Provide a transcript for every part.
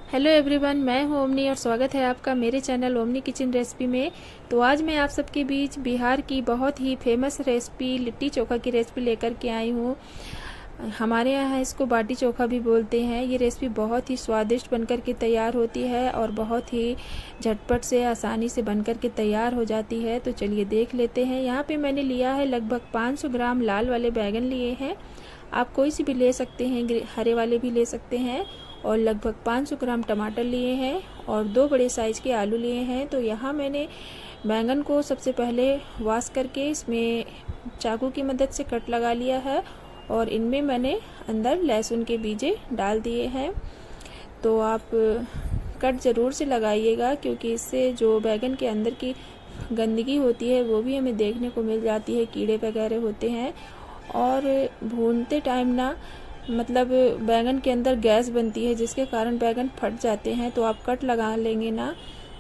Hello everyone, मैं हूं omni और स्वागत है आपका मेरे चैनल ओमनी किचन रेसिपी में। तो आज मैं आप सबके बीच बिहार की बहुत ही फेमस रेसिपी लिट्टी चोखा की रेसिपी लेकर के आई हूं। हमारे यहाँ इसको बाटी चोखा भी बोलते हैं। ये रेसिपी बहुत ही स्वादिष्ट बनकर के तैयार होती है और बहुत ही झटपट से आसानी से बनकर के तैयार हो जाती है। तो चलिए देख लेते हैं। यहाँ पे मैंने लिया है लगभग 500 ग्राम लाल वाले बैंगन लिए हैं। आप कोई सी भी ले सकते हैं, हरे वाले भी ले सकते हैं। और लगभग 500 ग्राम टमाटर लिए हैं और 2 बड़े साइज़ के आलू लिए हैं। तो यहाँ मैंने बैंगन को सबसे पहले वॉश करके इसमें चाकू की मदद से कट लगा लिया है और इनमें मैंने अंदर लहसुन के बीजे डाल दिए हैं। तो आप कट ज़रूर से लगाइएगा, क्योंकि इससे जो बैंगन के अंदर की गंदगी होती है वो भी हमें देखने को मिल जाती है, कीड़े वगैरह होते हैं। और भूनते टाइम ना मतलब बैंगन के अंदर गैस बनती है, जिसके कारण बैंगन फट जाते हैं। तो आप कट लगा लेंगे ना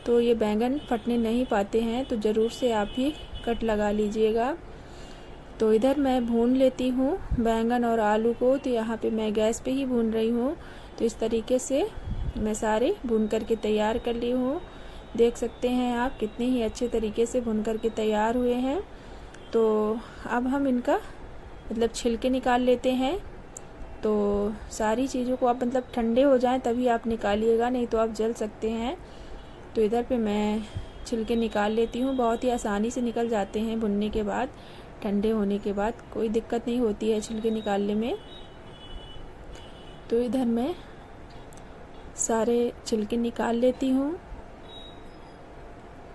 तो ये बैंगन फटने नहीं पाते हैं। तो ज़रूर से आप भी कट लगा लीजिएगा। तो इधर मैं भून लेती हूँ बैंगन और आलू को। तो यहाँ पे मैं गैस पे ही भून रही हूँ। तो इस तरीके से मैं सारे भून करके तैयार कर ली हूँ। देख सकते हैं आप कितने ही अच्छे तरीके से भून करके तैयार हुए हैं। तो अब हम इनका मतलब छिलके निकाल लेते हैं। तो सारी चीज़ों को आप मतलब ठंडे हो जाएं तभी आप निकालिएगा, नहीं तो आप जल सकते हैं। तो इधर पे मैं छिलके निकाल लेती हूँ। बहुत ही आसानी से निकल जाते हैं भुनने के बाद, ठंडे होने के बाद कोई दिक्कत नहीं होती है छिलके निकालने में। तो इधर मैं सारे छिलके निकाल लेती हूँ।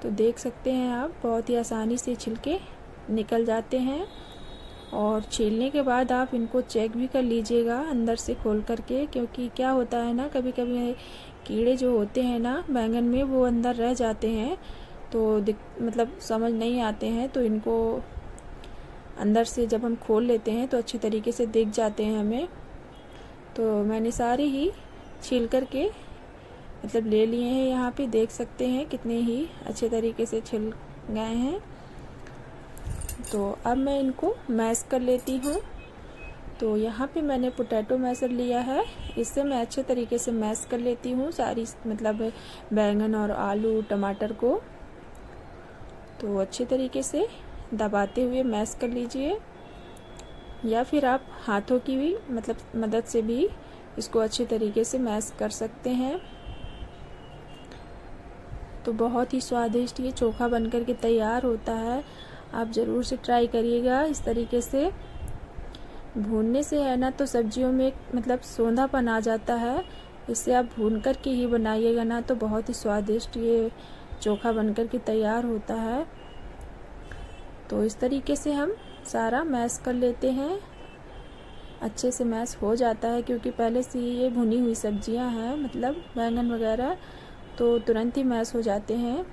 तो देख सकते हैं आप बहुत ही आसानी से छिलके निकल जाते हैं। और छीलने के बाद आप इनको चेक भी कर लीजिएगा अंदर से खोल करके, क्योंकि क्या होता है ना, कभी कभी कीड़े जो होते हैं ना बैंगन में वो अंदर रह जाते हैं। तो मतलब समझ नहीं आते हैं। तो इनको अंदर से जब हम खोल लेते हैं तो अच्छी तरीके से दिख जाते हैं हमें। तो मैंने सारे ही छील करके मतलब ले लिए हैं। यहाँ पे देख सकते हैं कितने ही अच्छे तरीके से छिल गए हैं। तो अब मैं इनको मैश कर लेती हूँ। तो यहाँ पे मैंने पोटैटो मैशर लिया है, इससे मैं अच्छे तरीके से मैश कर लेती हूँ सारी मतलब बैंगन और आलू टमाटर को। तो अच्छे तरीके से दबाते हुए मैश कर लीजिए, या फिर आप हाथों की भी मतलब मदद से भी इसको अच्छे तरीके से मैश कर सकते हैं। तो बहुत ही स्वादिष्ट ये चोखा बनकर के तैयार होता है। आप ज़रूर से ट्राई करिएगा। इस तरीके से भूनने से है ना तो सब्जियों में मतलब सोंधापन आ जाता है। इससे आप भून कर के ही बनाइएगा ना तो बहुत ही स्वादिष्ट ये चोखा बनकर के तैयार होता है। तो इस तरीके से हम सारा मैश कर लेते हैं। अच्छे से मैश हो जाता है, क्योंकि पहले से ही ये भुनी हुई सब्जियां हैं मतलब बैंगन वगैरह, तो तुरंत ही मैश हो जाते हैं।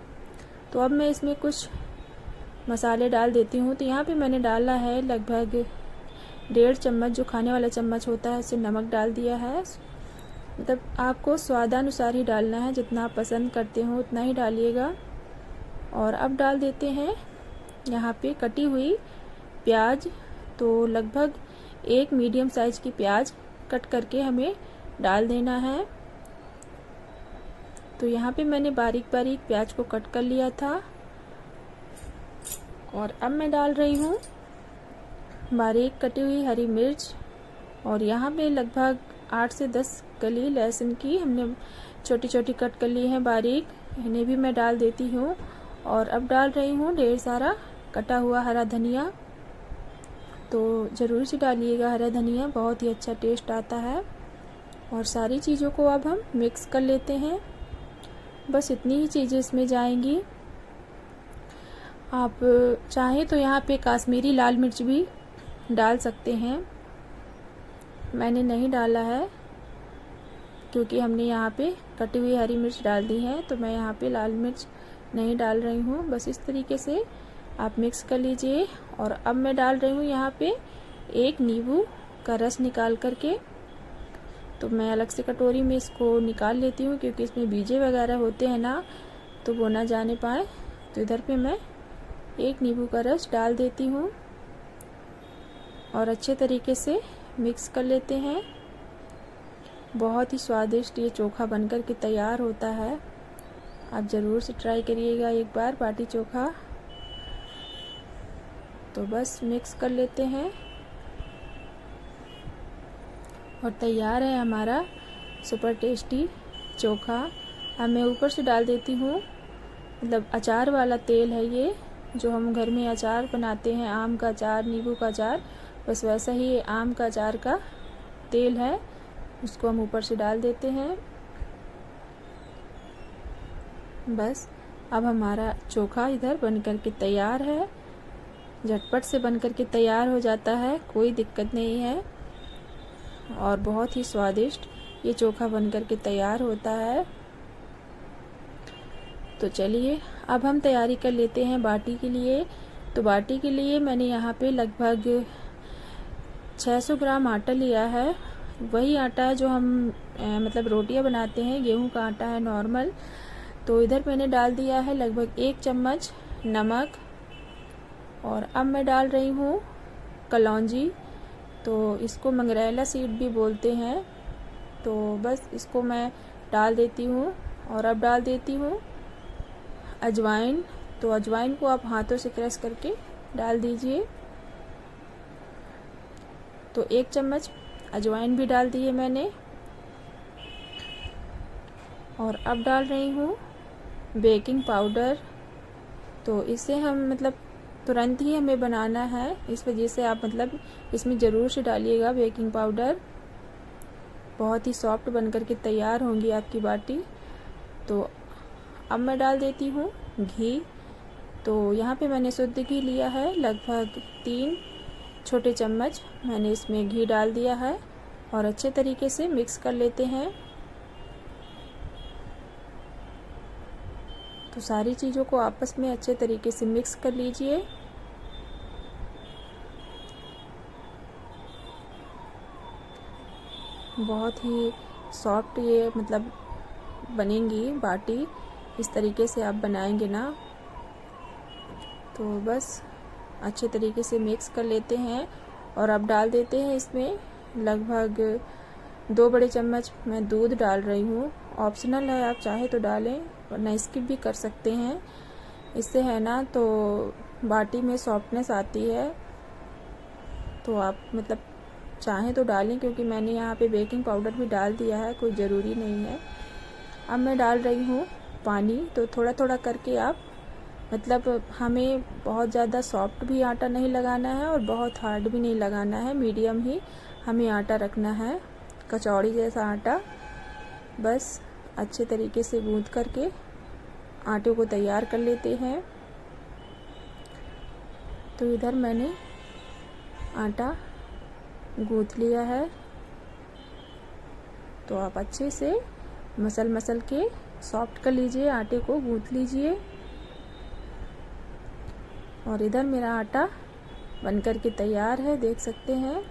तो अब मैं इसमें कुछ मसाले डाल देती हूँ। तो यहाँ पे मैंने डाला है लगभग 1.5 चम्मच, जो खाने वाला चम्मच होता है उससे नमक डाल दिया है। मतलब आपको स्वादानुसार ही डालना है, जितना आप पसंद करते हो उतना ही डालिएगा। और अब डाल देते हैं यहाँ पे कटी हुई प्याज। तो लगभग 1 मीडियम साइज की प्याज कट करके हमें डाल देना है। तो यहाँ पे मैंने बारीक बारीक प्याज को कट कर लिया था। और अब मैं डाल रही हूँ बारीक कटी हुई हरी मिर्च। और यहाँ पे लगभग 8 से 10 कली लहसुन की हमने छोटी छोटी कट कर ली है बारीक, इन्हें भी मैं डाल देती हूँ। और अब डाल रही हूँ ढेर सारा कटा हुआ हरा धनिया। तो ज़रूर से डालिएगा हरा धनिया, बहुत ही अच्छा टेस्ट आता है। और सारी चीज़ों को अब हम मिक्स कर लेते हैं। बस इतनी ही चीज़ें इसमें जाएंगी। आप चाहें तो यहाँ पे काश्मीरी लाल मिर्च भी डाल सकते हैं। मैंने नहीं डाला है, क्योंकि हमने यहाँ पे कटी हुई हरी मिर्च डाल दी है। तो मैं यहाँ पे लाल मिर्च नहीं डाल रही हूँ। बस इस तरीके से आप मिक्स कर लीजिए। और अब मैं डाल रही हूँ यहाँ पे 1 नींबू का रस निकाल करके। तो मैं अलग से कटोरी में इसको निकाल लेती हूँ, क्योंकि इसमें बीजे वगैरह होते हैं ना, तो वो ना जाने पाए। तो इधर पे मैं 1 नींबू का रस डाल देती हूँ और अच्छे तरीके से मिक्स कर लेते हैं। बहुत ही स्वादिष्ट ये चोखा बनकर के तैयार होता है। आप ज़रूर से ट्राई करिएगा एक बार बाटी चोखा। तो बस मिक्स कर लेते हैं और तैयार है हमारा सुपर टेस्टी चोखा। अब मैं ऊपर से डाल देती हूँ मतलब अचार वाला तेल है ये, जो हम घर में अचार बनाते हैं, आम का अचार, नींबू का अचार, बस वैसा ही आम का अचार का तेल है, उसको हम ऊपर से डाल देते हैं। बस अब हमारा चोखा इधर बनकर के तैयार है। झटपट से बनकर के तैयार हो जाता है, कोई दिक्कत नहीं है और बहुत ही स्वादिष्ट ये चोखा बनकर के तैयार होता है। तो चलिए अब हम तैयारी कर लेते हैं बाटी के लिए। तो बाटी के लिए मैंने यहाँ पे लगभग 600 ग्राम आटा लिया है। वही आटा है जो हम मतलब रोटियां बनाते हैं, गेहूं का आटा है नॉर्मल। तो इधर मैंने डाल दिया है लगभग 1 चम्मच नमक और अब मैं डाल रही हूँ कलौंजी। तो इसको मंगरेला सीड भी बोलते हैं। तो बस इसको मैं डाल देती हूँ और अब डाल देती हूँ अजवाइन। तो अजवाइन को आप हाथों से क्रश करके डाल दीजिए। तो 1 चम्मच अजवाइन भी डाल दी है मैंने और अब डाल रही हूँ बेकिंग पाउडर। तो इसे हम मतलब तुरंत ही हमें बनाना है, इस वजह से आप मतलब इसमें ज़रूर से डालिएगा बेकिंग पाउडर। बहुत ही सॉफ्ट बनकर के तैयार होंगी आपकी बाटी। तो अब मैं डाल देती हूँ घी। तो यहाँ पे मैंने शुद्ध घी लिया है, लगभग 3 छोटे चम्मच मैंने इसमें घी डाल दिया है और अच्छे तरीके से मिक्स कर लेते हैं। तो सारी चीज़ों को आपस में अच्छे तरीके से मिक्स कर लीजिए। बहुत ही सॉफ्ट ये मतलब बनेंगी बाटी, इस तरीके से आप बनाएंगे ना। तो बस अच्छे तरीके से मिक्स कर लेते हैं और अब डाल देते हैं इसमें लगभग 2 बड़े चम्मच मैं दूध डाल रही हूँ। ऑप्शनल है, आप चाहे तो डालें वरना स्किप भी कर सकते हैं। इससे है ना तो बाटी में सॉफ्टनेस आती है। तो आप मतलब चाहें तो डालें, क्योंकि मैंने यहाँ पे बेकिंग पाउडर भी डाल दिया है, कोई ज़रूरी नहीं है। अब मैं डाल रही हूँ पानी। तो थोड़ा थोड़ा करके आप मतलब हमें बहुत ज़्यादा सॉफ्ट भी आटा नहीं लगाना है और बहुत हार्ड भी नहीं लगाना है, मीडियम ही हमें आटा रखना है, कचौड़ी जैसा आटा। बस अच्छे तरीके से गूंथ करके आटे को तैयार कर लेते हैं। तो इधर मैंने आटा गूंथ लिया है। तो आप अच्छे से मसल के सॉफ्ट कर लीजिए, आटे को गूंथ लीजिए। और इधर मेरा आटा बनकर के तैयार है, देख सकते हैं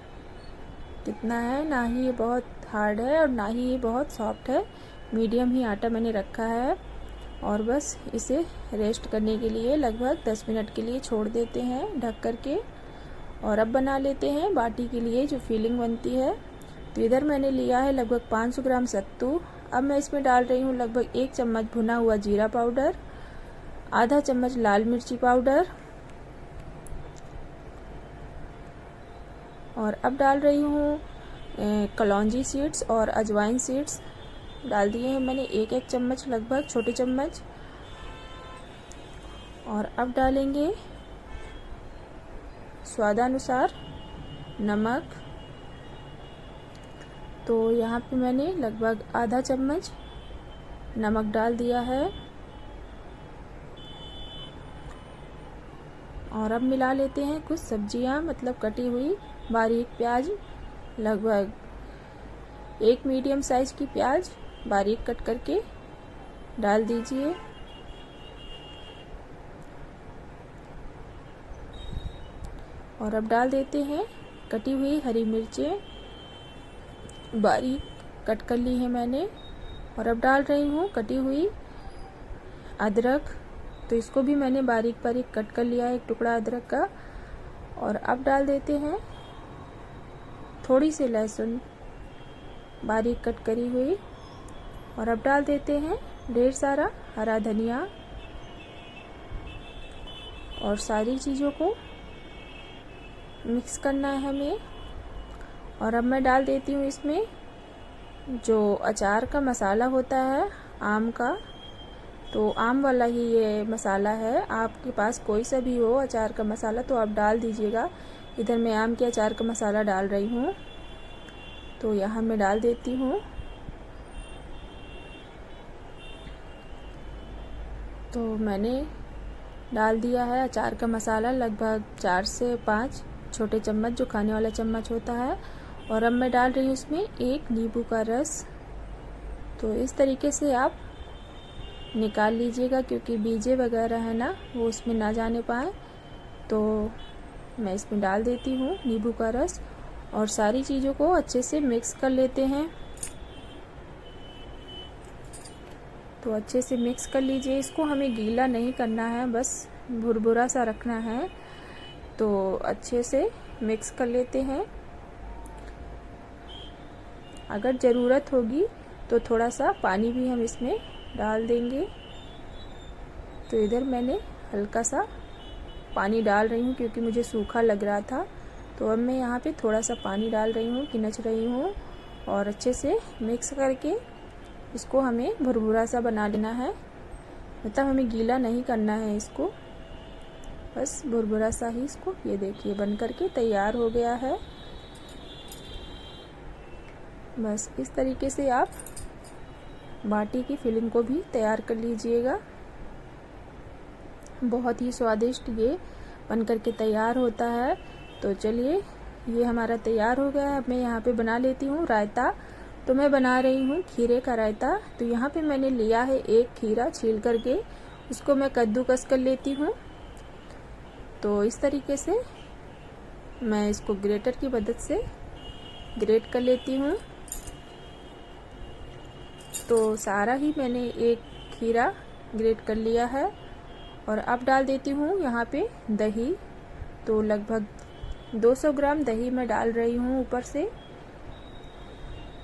कितना है। ना ही ये बहुत हार्ड है और ना ही ये बहुत सॉफ्ट है, मीडियम ही आटा मैंने रखा है। और बस इसे रेस्ट करने के लिए लगभग 10 मिनट के लिए छोड़ देते हैं ढक कर के। और अब बना लेते हैं बाटी के लिए जो फीलिंग बनती है। तो इधर मैंने लिया है लगभग 500 ग्राम सत्तू। अब मैं इसमें डाल रही हूँ लगभग 1 चम्मच भुना हुआ जीरा पाउडर, आधा चम्मच लाल मिर्ची पाउडर और अब डाल रही हूँ कलौंजी सीड्स और अजवाइन सीड्स डाल दिए हैं मैंने 1-1 चम्मच लगभग, छोटे चम्मच। और अब डालेंगे स्वादानुसार नमक। तो यहाँ पे मैंने लगभग आधा चम्मच नमक डाल दिया है और अब मिला लेते हैं कुछ सब्जियां, मतलब कटी हुई बारीक प्याज, लगभग 1 मीडियम साइज की प्याज बारीक कट करके डाल दीजिए। और अब डाल देते हैं कटी हुई हरी मिर्चें, बारीक कट कर ली है मैंने। और अब डाल रही हूँ कटी हुई अदरक। तो इसको भी मैंने बारीक बारीक कट कर लिया है, 1 टुकड़ा अदरक का। और अब डाल देते हैं थोड़ी सी लहसुन बारीक कट करी हुई। और अब डाल देते हैं ढेर सारा हरा धनिया और सारी चीज़ों को मिक्स करना है हमें। और अब मैं डाल देती हूँ इसमें जो अचार का मसाला होता है आम का, तो आम वाला ही ये मसाला है। आपके पास कोई सा भी हो अचार का मसाला तो आप डाल दीजिएगा। इधर मैं आम के अचार का मसाला डाल रही हूँ, तो यहाँ मैं डाल देती हूँ। तो मैंने डाल दिया है अचार का मसाला, लगभग 4 से 5 छोटे चम्मच, जो खाने वाला चम्मच होता है। और अब मैं डाल रही हूँ इसमें 1 नींबू का रस। तो इस तरीके से आप निकाल लीजिएगा, क्योंकि बीजे वगैरह है ना वो उसमें ना जाने पाए। तो मैं इसमें डाल देती हूँ नींबू का रस और सारी चीज़ों को अच्छे से मिक्स कर लेते हैं। तो अच्छे से मिक्स कर लीजिए। इसको हमें गीला नहीं करना है, बस भुरभुरा सा रखना है। तो अच्छे से मिक्स कर लेते हैं। अगर ज़रूरत होगी तो थोड़ा सा पानी भी हम इसमें डाल देंगे। तो इधर मैंने हल्का सा पानी डाल रही हूँ, क्योंकि मुझे सूखा लग रहा था। तो अब मैं यहाँ पे थोड़ा सा पानी डाल रही हूँ, किनच रही हूँ। और अच्छे से मिक्स करके इसको हमें भुरभुरा सा बना लेना है। मतलब हमें गीला नहीं करना है इसको, बस भुरभुरा सा ही इसको। ये देखिए बन करके तैयार हो गया है। बस इस तरीके से आप बाटी की फिलिंग को भी तैयार कर लीजिएगा। बहुत ही स्वादिष्ट ये बन करके तैयार होता है। तो चलिए ये हमारा तैयार हो गया है। अब मैं यहाँ पे बना लेती हूँ रायता। तो मैं बना रही हूँ खीरे का रायता। तो यहाँ पे मैंने लिया है 1 खीरा, छील करके उसको मैं कद्दूकस कर लेती हूँ। तो इस तरीके से मैं इसको ग्रेटर की मदद से ग्रेट कर लेती हूँ। तो सारा ही मैंने 1 खीरा ग्रेट कर लिया है। और अब डाल देती हूँ यहाँ पे दही। तो लगभग 200 ग्राम दही मैं डाल रही हूँ ऊपर से।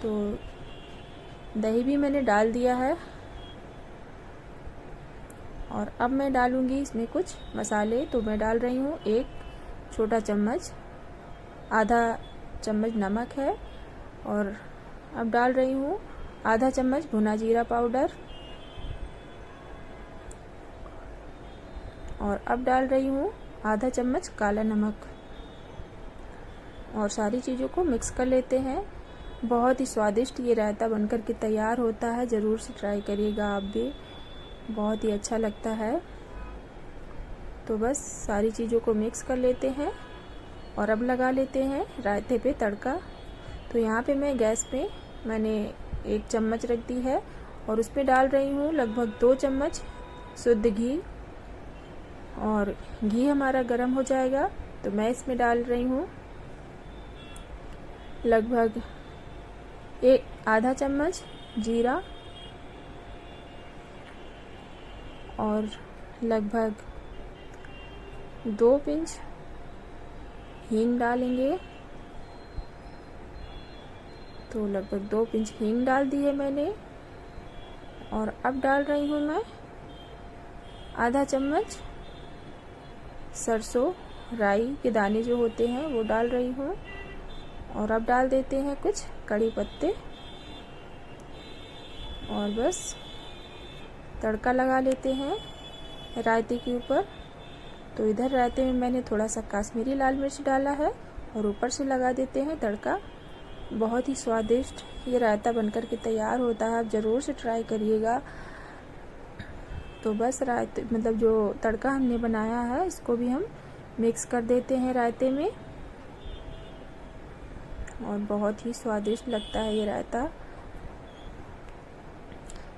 तो दही भी मैंने डाल दिया है। और अब मैं डालूँगी इसमें कुछ मसाले। तो मैं डाल रही हूँ 1 छोटा चम्मच, आधा चम्मच नमक है। और अब डाल रही हूँ आधा चम्मच भुना जीरा पाउडर। और अब डाल रही हूँ आधा चम्मच काला नमक। और सारी चीज़ों को मिक्स कर लेते हैं। बहुत ही स्वादिष्ट ये रायता बनकर के तैयार होता है। ज़रूर से ट्राई करिएगा आप भी, बहुत ही अच्छा लगता है। तो बस सारी चीज़ों को मिक्स कर लेते हैं। और अब लगा लेते हैं रायते पे तड़का। तो यहाँ पे मैं गैस पे मैंने 1 चम्मच रख दी है और उस पर डाल रही हूँ लगभग 2 चम्मच शुद्ध घी। और घी हमारा गर्म हो जाएगा तो मैं इसमें डाल रही हूँ लगभग आधा चम्मच जीरा और लगभग 2 पिंच हींग डालेंगे। तो लगभग 2 पिंच हींग डाल दी है मैंने। और अब डाल रही हूँ मैं आधा चम्मच सरसों राई के दाने जो होते हैं वो डाल रही हूँ। और अब डाल देते हैं कुछ कड़ी पत्ते और बस तड़का लगा लेते हैं रायते के ऊपर। तो इधर रायते में मैंने थोड़ा सा कश्मीरी लाल मिर्च डाला है और ऊपर से लगा देते हैं तड़का। बहुत ही स्वादिष्ट ये रायता बनकर के तैयार होता है, आप ज़रूर से ट्राई करिएगा। तो बस रायते मतलब जो तड़का हमने बनाया है इसको भी हम मिक्स कर देते हैं रायते में। और बहुत ही स्वादिष्ट लगता है ये रायता।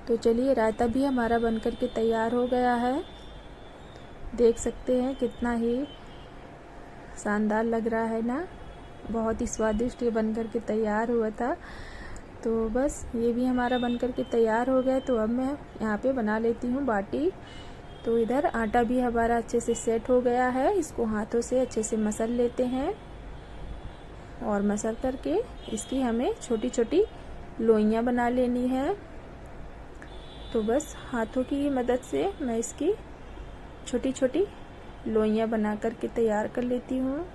तो चलिए रायता भी हमारा बनकर के तैयार हो गया है। देख सकते हैं कितना ही शानदार लग रहा है ना, बहुत ही स्वादिष्ट ये बनकर के तैयार हुआ था। तो बस ये भी हमारा बनकर के तैयार हो गया। तो अब मैं यहाँ पे बना लेती हूँ बाटी। तो इधर आटा भी हमारा अच्छे से सेट हो गया है, इसको हाथों से अच्छे से मसल लेते हैं। और मसल करके इसकी हमें छोटी छोटी लोइयां बना लेनी है। तो बस हाथों की मदद से मैं इसकी छोटी छोटी लोइयां बना करके तैयार कर लेती हूँ।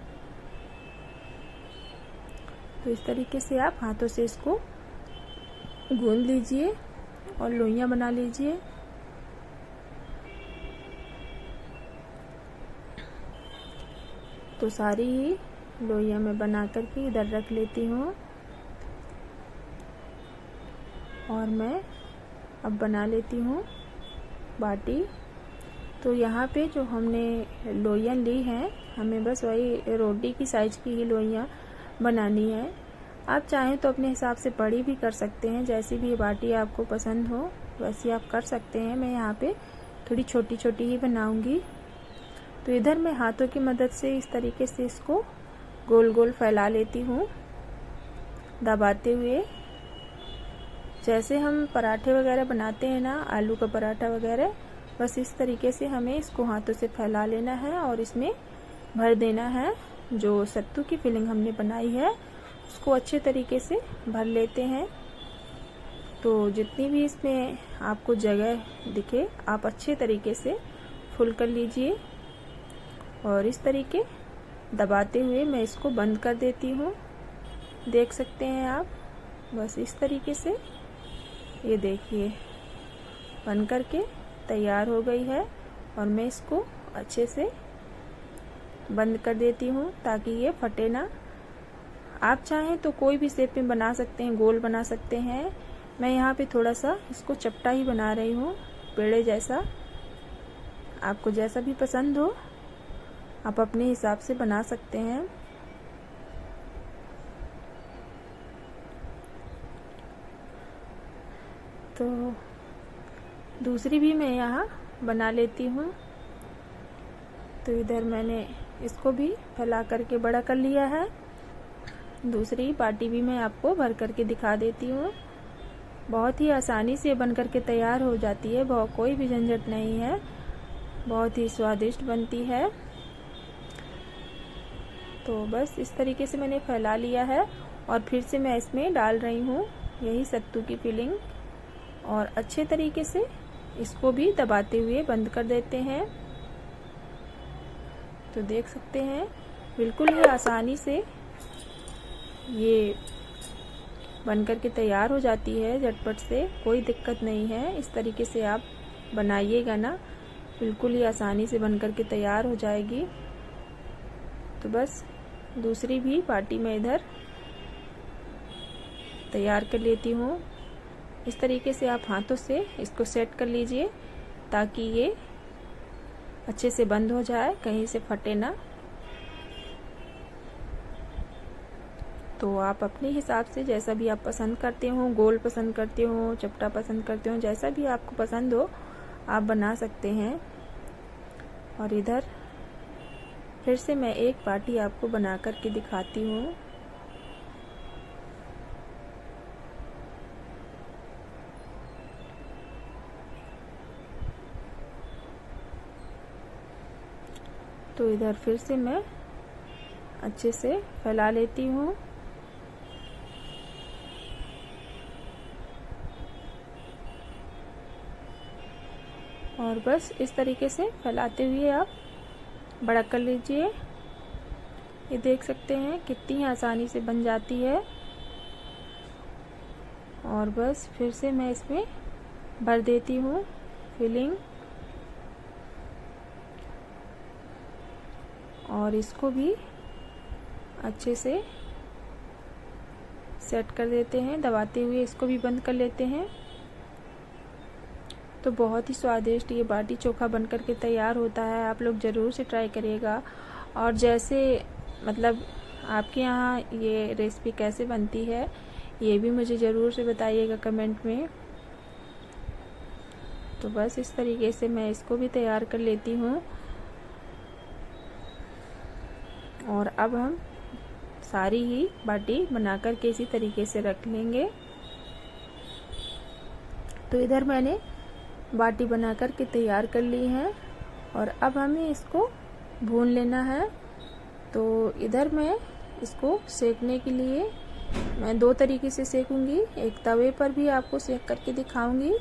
तो इस तरीके से आप हाथों से इसको गूंद लीजिए और लोइयां बना लीजिए। तो सारी ही लोइयां मैं बना करके इधर रख लेती हूँ और मैं अब बना लेती हूँ बाटी। तो यहाँ पे जो हमने लोइयां ली हैं, हमें बस वही रोटी की साइज की ही लोइयां बनानी है। आप चाहें तो अपने हिसाब से बड़ी भी कर सकते हैं, जैसी भी बाटी आपको पसंद हो वैसी आप कर सकते हैं। मैं यहाँ पे थोड़ी छोटी छोटी ही बनाऊंगी। तो इधर मैं हाथों की मदद से इस तरीके से इसको गोल गोल फैला लेती हूँ, दबाते हुए। जैसे हम पराठे वगैरह बनाते हैं ना, आलू का पराठा वगैरह, बस इस तरीके से हमें इसको हाथों से फैला लेना है और इसमें भर देना है। जो सत्तू की फिलिंग हमने बनाई है उसको अच्छे तरीके से भर लेते हैं। तो जितनी भी इसमें आपको जगह दिखे आप अच्छे तरीके से फुल कर लीजिए और इस तरीके दबाते हुए मैं इसको बंद कर देती हूँ। देख सकते हैं आप, बस इस तरीके से ये देखिए बन करके तैयार हो गई है। और मैं इसको अच्छे से बंद कर देती हूँ ताकि ये फटे ना। आप चाहें तो कोई भी शेप में बना सकते हैं, गोल बना सकते हैं। मैं यहाँ पे थोड़ा सा इसको चपटा ही बना रही हूँ, पेड़े जैसा। आपको जैसा भी पसंद हो आप अपने हिसाब से बना सकते हैं। तो दूसरी भी मैं यहाँ बना लेती हूँ। तो इधर मैंने इसको भी फैला करके बड़ा कर लिया है। दूसरी बाटी भी मैं आपको भर करके दिखा देती हूँ। बहुत ही आसानी से बन करके तैयार हो जाती है, कोई भी झंझट नहीं है, बहुत ही स्वादिष्ट बनती है। तो बस इस तरीके से मैंने फैला लिया है और फिर से मैं इसमें डाल रही हूँ यही सत्तू की फिलिंग और अच्छे तरीके से इसको भी दबाते हुए बंद कर देते हैं। तो देख सकते हैं बिल्कुल ही आसानी से ये बन करके तैयार हो जाती है, झटपट से, कोई दिक्कत नहीं है। इस तरीके से आप बनाइएगा ना, बिल्कुल ही आसानी से बन करके तैयार हो जाएगी। तो बस दूसरी भी बाटी मैं इधर तैयार कर लेती हूँ। इस तरीके से आप हाथों से इसको सेट कर लीजिए ताकि ये अच्छे से बंद हो जाए, कहीं से फटे ना। तो आप अपने हिसाब से जैसा भी आप पसंद करते हो, गोल पसंद करते हो, चपटा पसंद करते हो, जैसा भी आपको पसंद हो आप बना सकते हैं। और इधर फिर से मैं एक बाटी आपको बना करके दिखाती हूँ। तो इधर फिर से मैं अच्छे से फैला लेती हूँ और बस इस तरीके से फैलाते हुए आप बड़ा कर लीजिए। ये देख सकते हैं कितनी आसानी से बन जाती है। और बस फिर से मैं इसमें भर देती हूँ फिलिंग और इसको भी अच्छे से सेट कर देते हैं, दबाते हुए इसको भी बंद कर लेते हैं। तो बहुत ही स्वादिष्ट ये बाटी चोखा बन करके तैयार होता है। आप लोग ज़रूर से ट्राई करिएगा। और जैसे मतलब आपके यहाँ ये रेसिपी कैसे बनती है ये भी मुझे ज़रूर से बताइएगा कमेंट में। तो बस इस तरीके से मैं इसको भी तैयार कर लेती हूँ और अब हम सारी ही बाटी बनाकर के इसी तरीके से रख लेंगे। तो इधर मैंने बाटी बनाकर के तैयार कर ली है और अब हमें इसको भून लेना है। तो इधर मैं इसको सेकने के लिए मैं दो तरीके से सेकूंगी, एक तवे पर भी आपको सेक करके दिखाऊंगी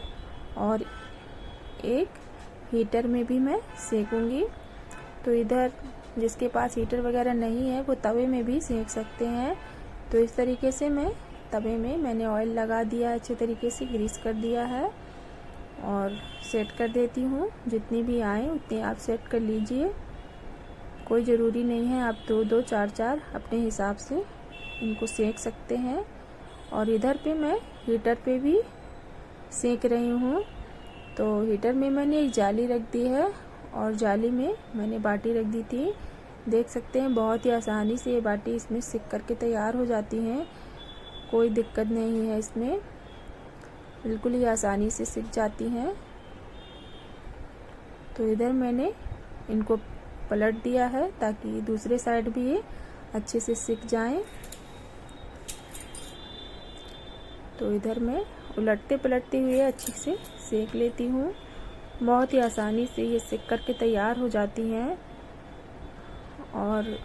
और एक हीटर में भी मैं सेकूंगी। तो इधर जिसके पास हीटर वगैरह नहीं है वो तवे में भी सेक सकते हैं। तो इस तरीके से मैं तवे में मैंने ऑयल लगा दिया, अच्छे तरीके से ग्रीस कर दिया है और सेट कर देती हूँ। जितनी भी आए उतनी आप सेट कर लीजिए, कोई ज़रूरी नहीं है, आप दो दो चार चार अपने हिसाब से इनको सेक सकते हैं। और इधर पे मैं हीटर पे भी सेक रही हूँ। तो हीटर में मैंने एक जाली रख दी है और जाली में मैंने बाटी रख दी थी। देख सकते हैं बहुत ही आसानी से ये बाटी इसमें सिक करके तैयार हो जाती हैं, कोई दिक्कत नहीं है इसमें, बिल्कुल ही आसानी से सिक जाती हैं। तो इधर मैंने इनको पलट दिया है ताकि दूसरे साइड भी ये अच्छे से सिक जाएं। तो इधर मैं उलटते पलटते हुए अच्छे से सेक लेती हूँ। बहुत ही आसानी से ये सिक करके तैयार हो जाती हैं और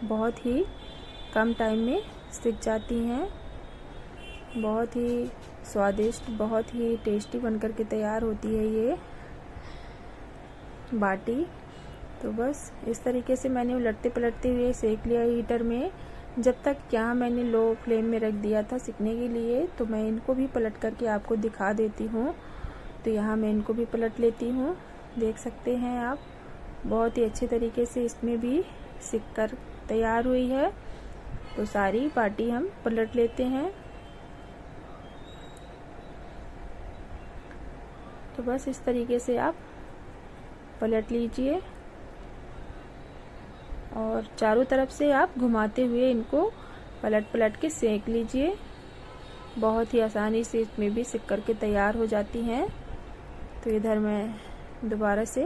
बहुत ही कम टाइम में सिक जाती हैं। बहुत ही स्वादिष्ट, बहुत ही टेस्टी बनकर के तैयार होती है ये बाटी। तो बस इस तरीके से मैंने उलटते पलटते हुए सेक लिया हीटर में। जब तक यहाँ मैंने लो फ्लेम में रख दिया था सिकने के लिए, तो मैं इनको भी पलट करके आपको दिखा देती हूँ। तो यहाँ मैं इनको भी पलट लेती हूँ, देख सकते हैं आप, बहुत ही अच्छे तरीके से इसमें भी सिक कर तैयार हुई है। तो सारी बाटी हम पलट लेते हैं। तो बस इस तरीके से आप पलट लीजिए और चारों तरफ से आप घुमाते हुए इनको पलट पलट के सेक लीजिए। बहुत ही आसानी से इसमें भी सिक करके तैयार हो जाती हैं। तो इधर मैं दोबारा से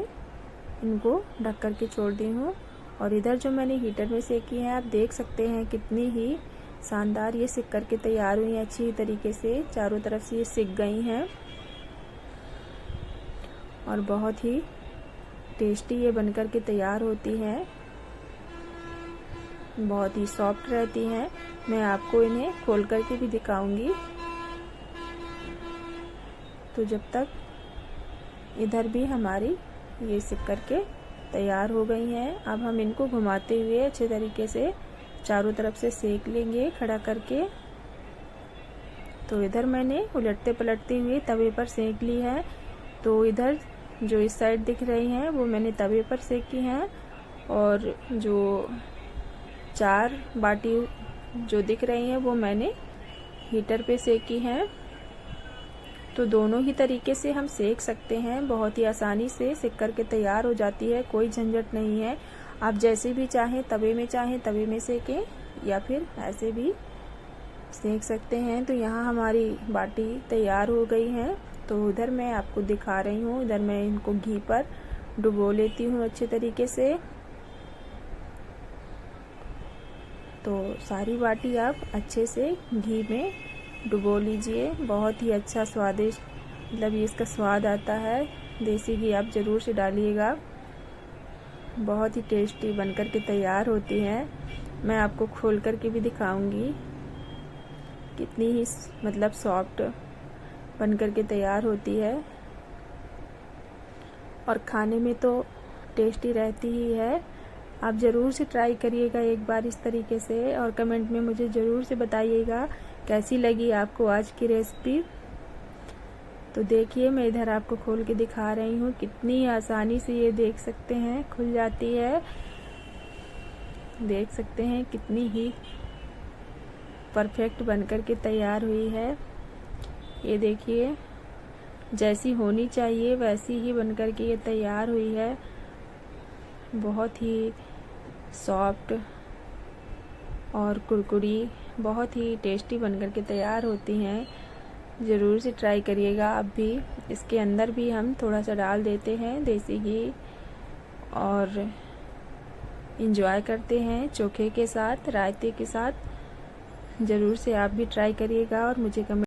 इनको ढक करके छोड़ दी हूँ और इधर जो मैंने हीटर में सेकी है आप देख सकते हैं कितनी ही शानदार ये सिक करके तैयार हुई हैं। अच्छी तरीके से चारों तरफ से ये सिक गई हैं और बहुत ही टेस्टी ये बनकर के तैयार होती हैं, बहुत ही सॉफ्ट रहती हैं। मैं आपको इन्हें खोल करके भी दिखाऊंगी। तो जब तक इधर भी हमारी ये सिक करके तैयार हो गई हैं, अब हम इनको घुमाते हुए अच्छे तरीके से चारों तरफ से सेक लेंगे खड़ा करके। तो इधर मैंने उलटते पलटते हुए तवे पर सेक ली है। तो इधर जो इस साइड दिख रही हैं वो मैंने तवे पर सेकी हैं और जो चार बाटी जो दिख रही हैं वो मैंने हीटर पे सेकी हैं। तो दोनों ही तरीके से हम सेक सकते हैं, बहुत ही आसानी से सिक करके तैयार हो जाती है, कोई झंझट नहीं है। आप जैसे भी चाहें तवे में सेकें या फिर ऐसे भी सेक सकते हैं। तो यहाँ हमारी बाटी तैयार हो गई है। तो उधर मैं आपको दिखा रही हूँ, इधर मैं इनको घी पर डुबो लेती हूँ अच्छे तरीके से। तो सारी बाटी आप अच्छे से घी में डुबो लीजिए, बहुत ही अच्छा स्वादिष्ट मतलब ये इसका स्वाद आता है। देसी घी आप ज़रूर से डालिएगा, बहुत ही टेस्टी बनकर के तैयार होती हैं। मैं आपको खोल करके भी दिखाऊंगी कितनी ही मतलब सॉफ्ट बनकर के तैयार होती है और खाने में तो टेस्टी रहती ही है। आप ज़रूर से ट्राई करिएगा एक बार इस तरीके से और कमेंट में मुझे ज़रूर से बताइएगा कैसी लगी आपको आज की रेसिपी। तो देखिए मैं इधर आपको खोल के दिखा रही हूँ, कितनी आसानी से ये देख सकते हैं खुल जाती है। देख सकते हैं कितनी ही परफेक्ट बनकर के तैयार हुई है। ये देखिए जैसी होनी चाहिए वैसी ही बनकर के ये तैयार हुई है, बहुत ही सॉफ्ट और कुरकुरी, बहुत ही टेस्टी बनकर के तैयार होती हैं। ज़रूर से ट्राई करिएगा आप भी। इसके अंदर भी हम थोड़ा सा डाल देते हैं देसी घी और इंजॉय करते हैं चोखे के साथ, रायते के साथ। ज़रूर से आप भी ट्राई करिएगा और मुझे कमेंट